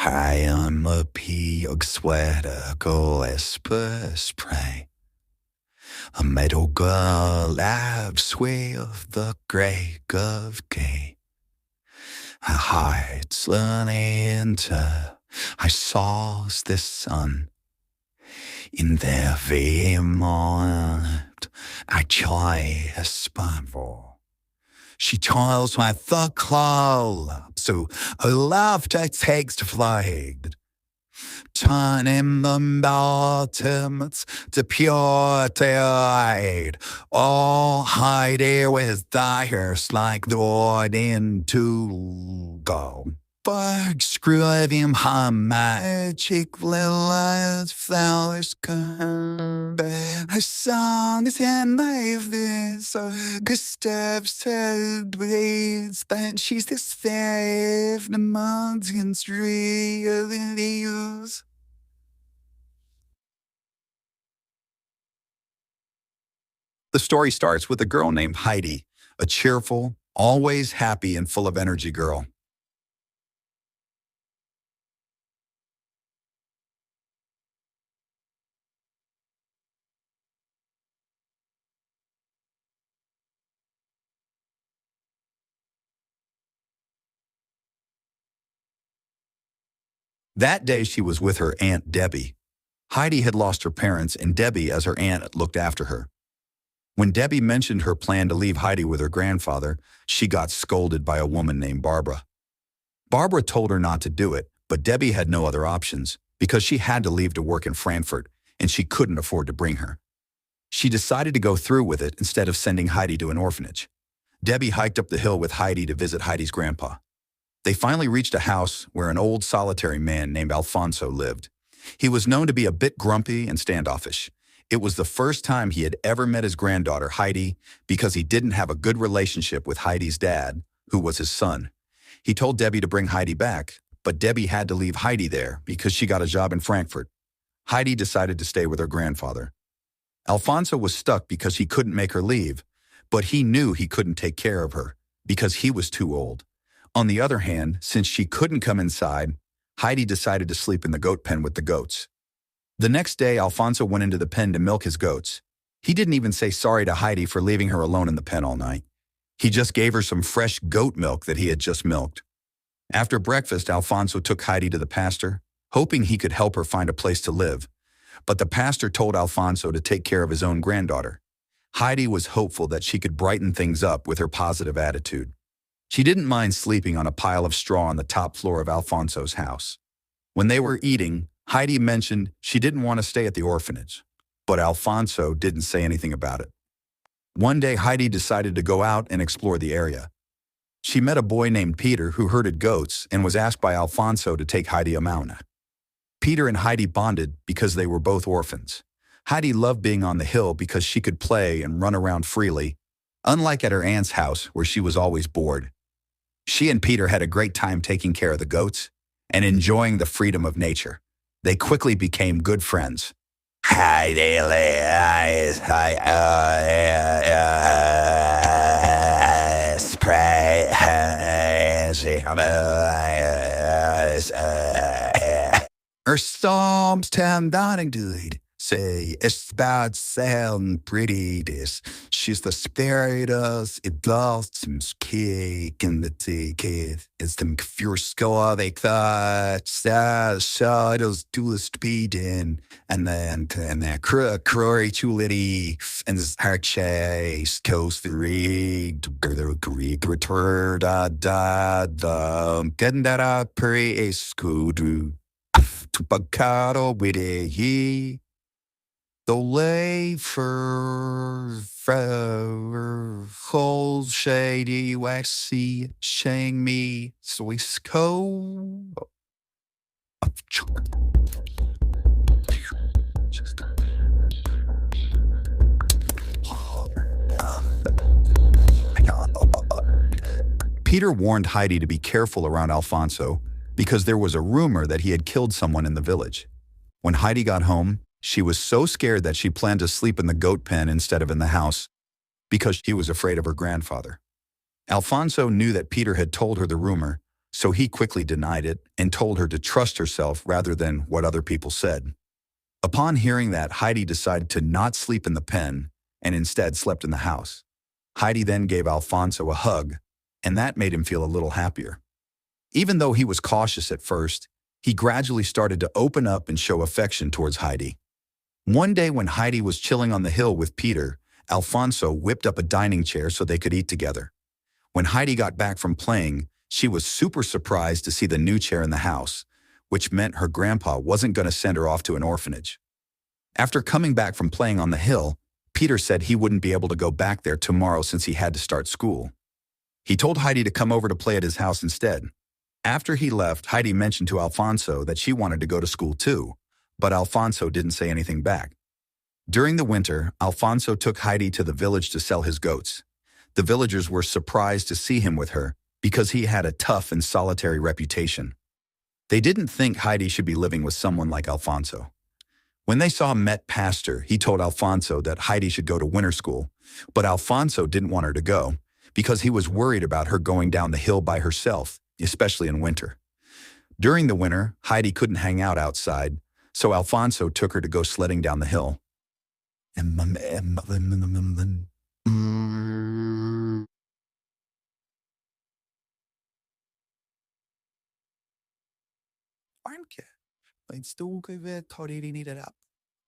High on my pig sweater, go spray. A metal girl laughs with the grey of gay. Her heart's learning to I saw the sun. In their vehement, I try a spiral. She toils with the cloud, so her laughter takes the flight. Turning the bottoms to pure delight. All hiding with dyers like the wood into gold. But screwing her magic little flowers come. Her song is in my face, her steps to breeze. Then she's this fair of the mountains, tree of the leaves. The story starts with a girl named Heidi, a cheerful, always happy and full of energy girl. That day she was with her Aunt Debbie. Heidi had lost her parents, and Debbie, as her aunt, looked after her. When Debbie mentioned her plan to leave Heidi with her grandfather, she got scolded by a woman named Barbara. Barbara told her not to do it, but Debbie had no other options because she had to leave to work in Frankfurt, and she couldn't afford to bring her. She decided to go through with it instead of sending Heidi to an orphanage. Debbie hiked up the hill with Heidi to visit Heidi's grandpa. They finally reached a house where an old solitary man named Alfonso lived. He was known to be a bit grumpy and standoffish. It was the first time he had ever met his granddaughter, Heidi, because he didn't have a good relationship with Heidi's dad, who was his son. He told Debbie to bring Heidi back, but Debbie had to leave Heidi there because she got a job in Frankfurt. Heidi decided to stay with her grandfather. Alfonso was stuck because he couldn't make her leave, but he knew he couldn't take care of her because he was too old. On the other hand, since she couldn't come inside, Heidi decided to sleep in the goat pen with the goats. The next day, Alfonso went into the pen to milk his goats. He didn't even say sorry to Heidi for leaving her alone in the pen all night. He just gave her some fresh goat milk that he had just milked. After breakfast, Alfonso took Heidi to the pastor, hoping he could help her find a place to live. But the pastor told Alfonso to take care of his own granddaughter. Heidi was hopeful that she could brighten things up with her positive attitude. She didn't mind sleeping on a pile of straw on the top floor of Alfonso's house. When they were eating, Heidi mentioned she didn't want to stay at the orphanage, but Alfonso didn't say anything about it. One day, Heidi decided to go out and explore the area. She met a boy named Peter who herded goats and was asked by Alfonso to take Heidi a mountain. Peter and Heidi bonded because they were both orphans. Heidi loved being on the hill because she could play and run around freely, unlike at her aunt's house where she was always bored. She and Peter had a great time taking care of the goats and enjoying the freedom of nature. They quickly became good friends. Heidi lies, her storms turn down good. Say, it's about sound pretty this. She's the spirit of it lost some cake in the ticket. It's them fierce score they thought shadows do the speeding and then croy chulity and her chase coast the rig to Greek return getting that up pre school to pagado with a the lay for whole shady waxy shang me so we sco. Peter warned Heidi to be careful around Alfonso because there was a rumor that he had killed someone in the village. When Heidi got home, she was so scared that she planned to sleep in the goat pen instead of in the house because she was afraid of her grandfather. Alfonso knew that Peter had told her the rumor, so he quickly denied it and told her to trust herself rather than what other people said. Upon hearing that, Heidi decided to not sleep in the pen and instead slept in the house. Heidi then gave Alfonso a hug, and that made him feel a little happier. Even though he was cautious at first, he gradually started to open up and show affection towards Heidi. One day when Heidi was chilling on the hill with Peter, Alfonso whipped up a dining chair so they could eat together. When Heidi got back from playing, she was super surprised to see the new chair in the house, which meant her grandpa wasn't going to send her off to an orphanage. After coming back from playing on the hill, Peter said he wouldn't be able to go back there tomorrow since he had to start school. He told Heidi to come over to play at his house instead. After he left, Heidi mentioned to Alfonso that she wanted to go to school too, but Alfonso didn't say anything back. During the winter, Alfonso took Heidi to the village to sell his goats. The villagers were surprised to see him with her because he had a tough and solitary reputation. They didn't think Heidi should be living with someone like Alfonso. When they saw Met Pastor, he told Alfonso that Heidi should go to winter school, but Alfonso didn't want her to go because he was worried about her going down the hill by herself, especially in winter. During the winter, Heidi couldn't hang out outside, so Alfonso took her to go sledding down the hill.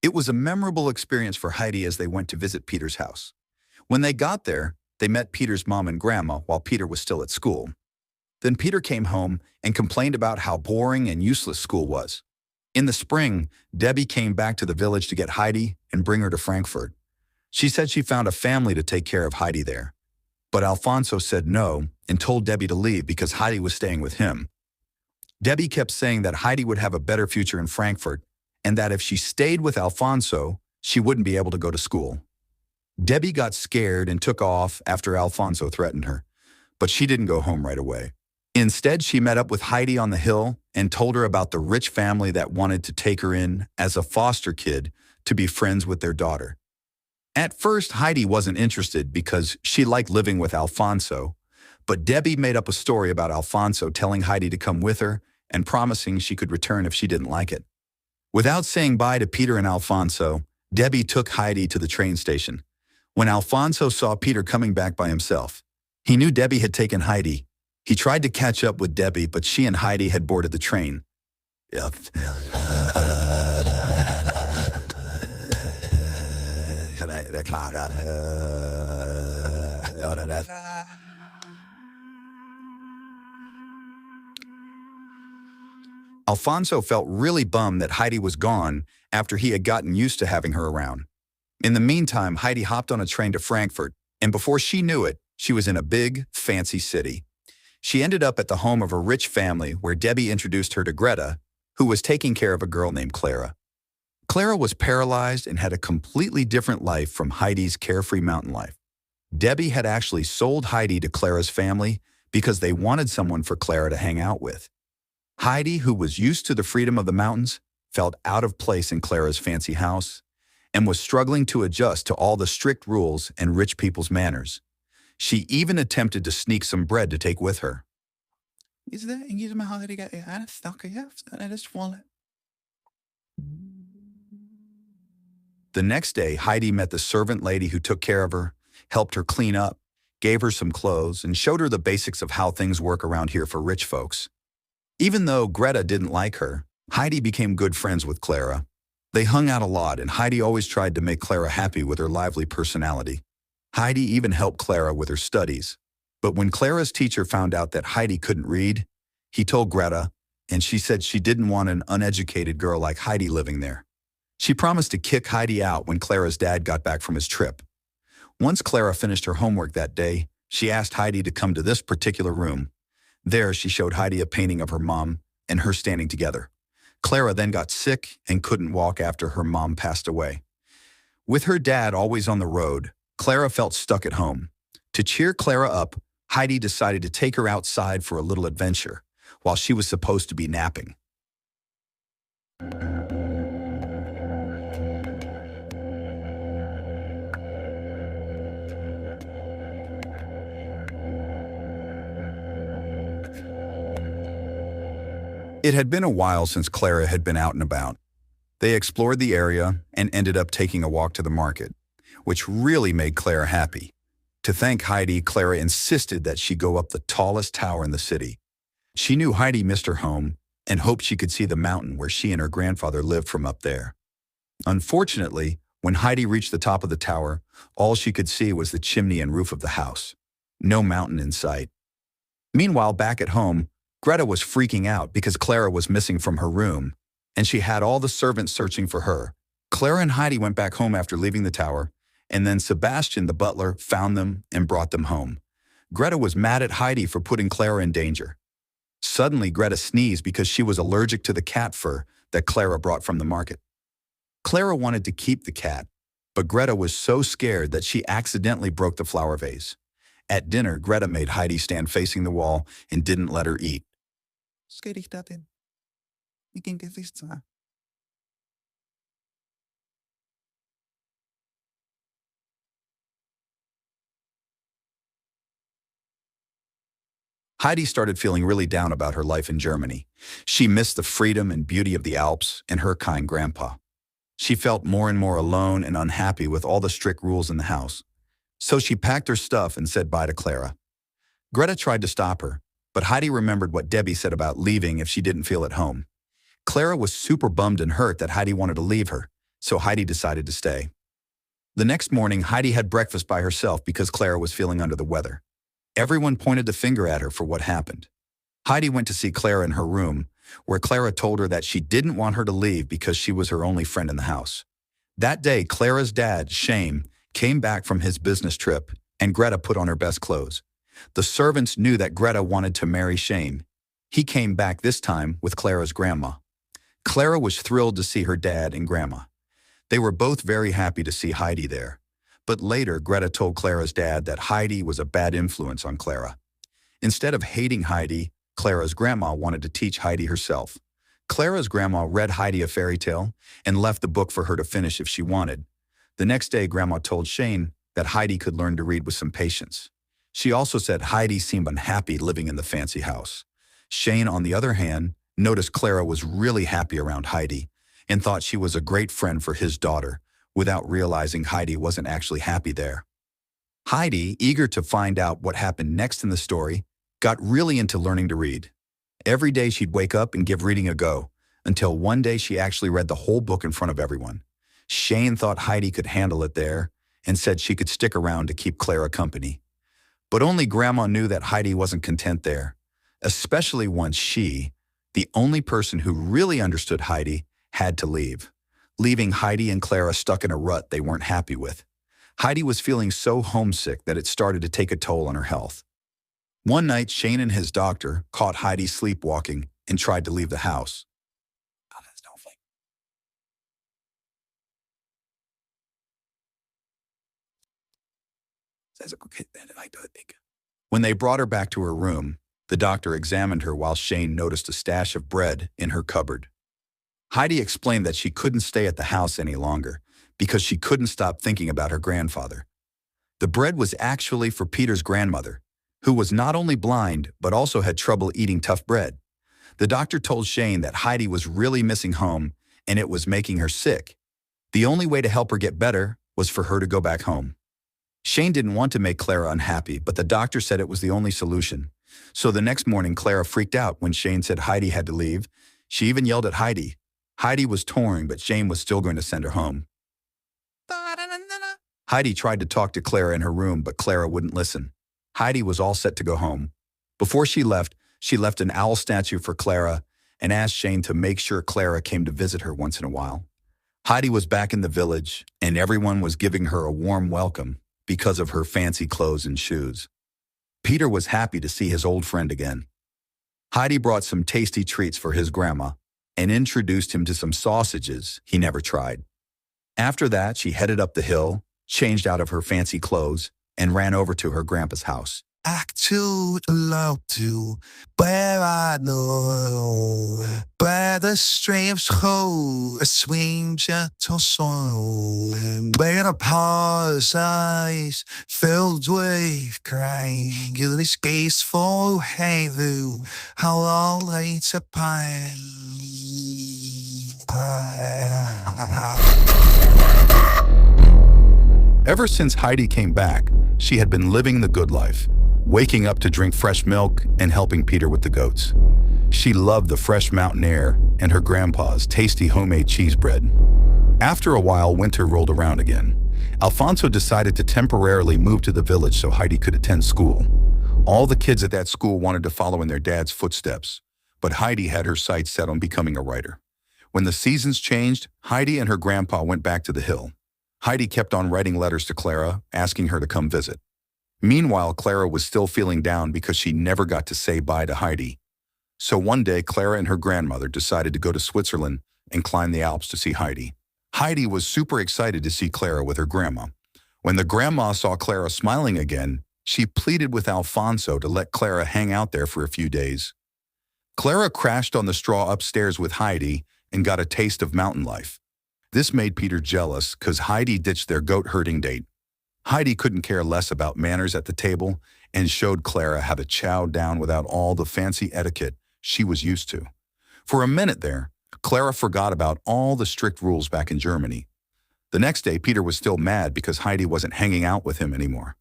It was a memorable experience for Heidi as they went to visit Peter's house. When they got there, they met Peter's mom and grandma while Peter was still at school. Then Peter came home and complained about how boring and useless school was. In the spring, Debbie came back to the village to get Heidi and bring her to Frankfurt. She said she found a family to take care of Heidi there. But Alfonso said no and told Debbie to leave because Heidi was staying with him. Debbie kept saying that Heidi would have a better future in Frankfurt and that if she stayed with Alfonso, she wouldn't be able to go to school. Debbie got scared and took off after Alfonso threatened her, but she didn't go home right away. Instead, she met up with Heidi on the hill and told her about the rich family that wanted to take her in as a foster kid to be friends with their daughter. At first, Heidi wasn't interested because she liked living with Alfonso, but Debbie made up a story about Alfonso telling Heidi to come with her and promising she could return if she didn't like it. Without saying bye to Peter and Alfonso, Debbie took Heidi to the train station. When Alfonso saw Peter coming back by himself, he knew Debbie had taken Heidi. He tried to catch up with Debbie, but she and Heidi had boarded the train. Alfonso felt really bummed that Heidi was gone after he had gotten used to having her around. In the meantime, Heidi hopped on a train to Frankfurt, and before she knew it, she was in a big, fancy city. She ended up at the home of a rich family where Debbie introduced her to Greta, who was taking care of a girl named Clara. Clara was paralyzed and had a completely different life from Heidi's carefree mountain life. Debbie had actually sold Heidi to Clara's family because they wanted someone for Clara to hang out with. Heidi, who was used to the freedom of the mountains, felt out of place in Clara's fancy house and was struggling to adjust to all the strict rules and rich people's manners. She even attempted to sneak some bread to take with her. The next day, Heidi met the servant lady who took care of her, helped her clean up, gave her some clothes, and showed her the basics of how things work around here for rich folks. Even though Greta didn't like her, Heidi became good friends with Clara. They hung out a lot, and Heidi always tried to make Clara happy with her lively personality. Heidi even helped Clara with her studies. But when Clara's teacher found out that Heidi couldn't read, he told Greta, and she said she didn't want an uneducated girl like Heidi living there. She promised to kick Heidi out when Clara's dad got back from his trip. Once Clara finished her homework that day, she asked Heidi to come to this particular room. There, she showed Heidi a painting of her mom and her standing together. Clara then got sick and couldn't walk after her mom passed away. With her dad always on the road, Clara felt stuck at home. To cheer Clara up, Heidi decided to take her outside for a little adventure, while she was supposed to be napping. It had been a while since Clara had been out and about. They explored the area and ended up taking a walk to the market, which really made Clara happy. To thank Heidi, Clara insisted that she go up the tallest tower in the city. She knew Heidi missed her home and hoped she could see the mountain where she and her grandfather lived from up there. Unfortunately, when Heidi reached the top of the tower, all she could see was the chimney and roof of the house. No mountain in sight. Meanwhile, back at home, Greta was freaking out because Clara was missing from her room, and she had all the servants searching for her. Clara and Heidi went back home after leaving the tower, and then Sebastian, the butler, found them and brought them home. Greta was mad at Heidi for putting Clara in danger. Suddenly, Greta sneezed because she was allergic to the cat fur that Clara brought from the market. Clara wanted to keep the cat, but Greta was so scared that she accidentally broke the flower vase. At dinner, Greta made Heidi stand facing the wall and didn't let her eat. Heidi started feeling really down about her life in Germany. She missed the freedom and beauty of the Alps and her kind grandpa. She felt more and more alone and unhappy with all the strict rules in the house. So she packed her stuff and said bye to Clara. Greta tried to stop her, but Heidi remembered what Debbie said about leaving if she didn't feel at home. Clara was super bummed and hurt that Heidi wanted to leave her, so Heidi decided to stay. The next morning, Heidi had breakfast by herself because Clara was feeling under the weather. Everyone pointed the finger at her for what happened. Heidi went to see Clara in her room, where Clara told her that she didn't want her to leave because she was her only friend in the house. That day, Clara's dad, Shane, came back from his business trip, and Greta put on her best clothes. The servants knew that Greta wanted to marry Shane. He came back this time with Clara's grandma. Clara was thrilled to see her dad and grandma. They were both very happy to see Heidi there. But later, Greta told Clara's dad that Heidi was a bad influence on Clara. Instead of hating Heidi, Clara's grandma wanted to teach Heidi herself. Clara's grandma read Heidi a fairy tale and left the book for her to finish if she wanted. The next day, Grandma told Shane that Heidi could learn to read with some patience. She also said Heidi seemed unhappy living in the fancy house. Shane, on the other hand, noticed Clara was really happy around Heidi and thought she was a great friend for his daughter, without realizing Heidi wasn't actually happy there. Heidi, eager to find out what happened next in the story, got really into learning to read. Every day she'd wake up and give reading a go, until one day she actually read the whole book in front of everyone. Shane thought Heidi could handle it there and said she could stick around to keep Clara company. But only Grandma knew that Heidi wasn't content there, especially once she, the only person who really understood Heidi, had to leave, leaving Heidi and Clara stuck in a rut they weren't happy with. Heidi was feeling so homesick that it started to take a toll on her health. One night, Shane and his doctor caught Heidi sleepwalking and tried to leave the house. When they brought her back to her room, the doctor examined her while Shane noticed a stash of bread in her cupboard. Heidi explained that she couldn't stay at the house any longer because she couldn't stop thinking about her grandfather. The bread was actually for Peter's grandmother, who was not only blind but also had trouble eating tough bread. The doctor told Shane that Heidi was really missing home and it was making her sick. The only way to help her get better was for her to go back home. Shane didn't want to make Clara unhappy, but the doctor said it was the only solution. So the next morning, Clara freaked out when Shane said Heidi had to leave. She even yelled at Heidi. Heidi was torn, but Shane was still going to send her home. Heidi tried to talk to Clara in her room, but Clara wouldn't listen. Heidi was all set to go home. Before she left an owl statue for Clara and asked Shane to make sure Clara came to visit her once in a while. Heidi was back in the village, and everyone was giving her a warm welcome because of her fancy clothes and shoes. Peter was happy to see his old friend again. Heidi brought some tasty treats for his grandma and introduced him to some sausages he never tried. After that, she headed up the hill, changed out of her fancy clothes, and ran over to her grandpa's house. act too low to where I know. Where the streams go, a swing gentle soul. Where the pause eyes filled with crying. This gaze for haven, how long later to pine. Ever since Heidi came back, she had been living the good life, waking up to drink fresh milk and helping Peter with the goats. She loved the fresh mountain air and her grandpa's tasty homemade cheese bread. After a while, winter rolled around again. Alfonso decided to temporarily move to the village so Heidi could attend school. All the kids at that school wanted to follow in their dad's footsteps, but Heidi had her sights set on becoming a writer. When the seasons changed, Heidi and her grandpa went back to the hill. Heidi kept on writing letters to Clara, asking her to come visit. Meanwhile, Clara was still feeling down because she never got to say bye to Heidi. So one day, Clara and her grandmother decided to go to Switzerland and climb the Alps to see Heidi. Heidi was super excited to see Clara with her grandma. When the grandma saw Clara smiling again, she pleaded with Alfonso to let Clara hang out there for a few days. Clara crashed on the straw upstairs with Heidi and got a taste of mountain life. This made Peter jealous because Heidi ditched their goat herding date. Heidi couldn't care less about manners at the table and showed Clara how to chow down without all the fancy etiquette she was used to. For a minute there, Clara forgot about all the strict rules back in Germany. The next day, Peter was still mad because Heidi wasn't hanging out with him anymore.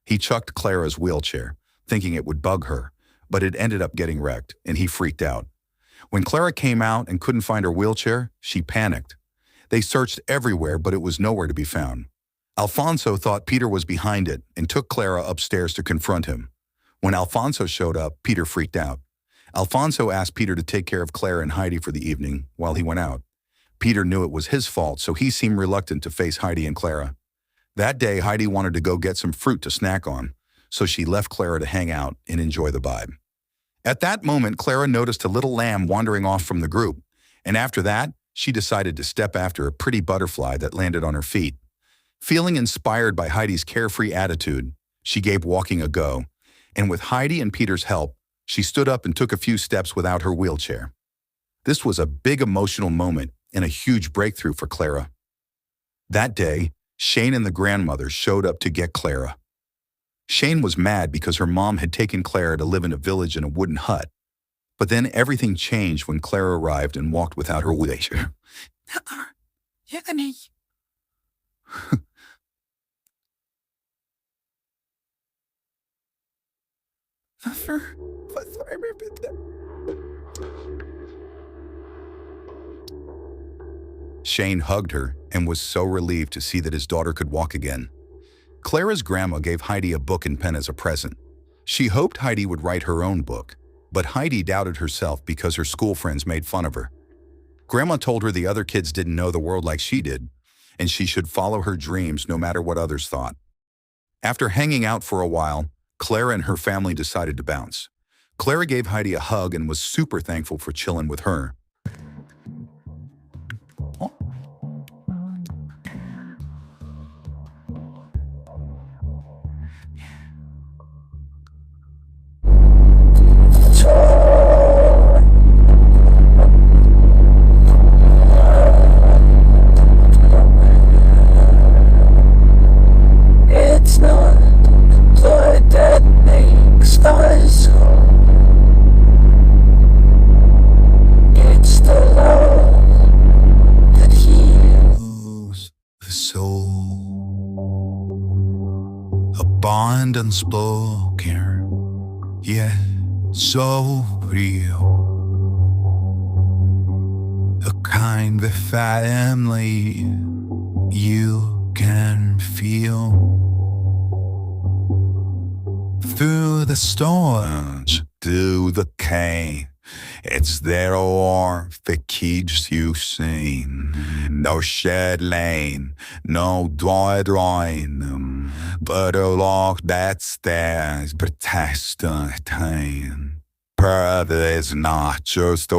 He chucked Clara's wheelchair, thinking it would bug her, but it ended up getting wrecked, and he freaked out. When Clara came out and couldn't find her wheelchair, she panicked. They searched everywhere, but it was nowhere to be found. Alfonso thought Peter was behind it and took Clara upstairs to confront him. When Alfonso showed up, Peter freaked out. Alfonso asked Peter to take care of Clara and Heidi for the evening while he went out. Peter knew it was his fault, so he seemed reluctant to face Heidi and Clara. That day, Heidi wanted to go get some fruit to snack on, so she left Clara to hang out and enjoy the vibe. At that moment, Clara noticed a little lamb wandering off from the group, and after that, she decided to step after a pretty butterfly that landed on her feet. Feeling inspired by Heidi's carefree attitude, she gave walking a go, and with Heidi and Peter's help, she stood up and took a few steps without her wheelchair. This was a big emotional moment and a huge breakthrough for Clara. That day, Shane and the grandmother showed up to get Clara. Shane was mad because her mom had taken Clara to live in a village in a wooden hut. But then everything changed when Clara arrived and walked without her wheelchair. Shane hugged her and was so relieved to see that his daughter could walk again. Clara's grandma gave Heidi a book and pen as a present. She hoped Heidi would write her own book, but Heidi doubted herself because her school friends made fun of her. Grandma told her the other kids didn't know the world like she did, and she should follow her dreams no matter what others thought. After hanging out for a while, Clara and her family decided to bounce. Clara gave Heidi a hug and was super thankful for chilling with her. It's not blood that makes us whole. It's the love that heals The soul, a bond unspoken, yet so real. A kind of family you can feel. Through the storms, through the cane, it's their warmth that keeps you sane. No shed lane, no drawing, but a lock that stands protects the time. Pearl is not just a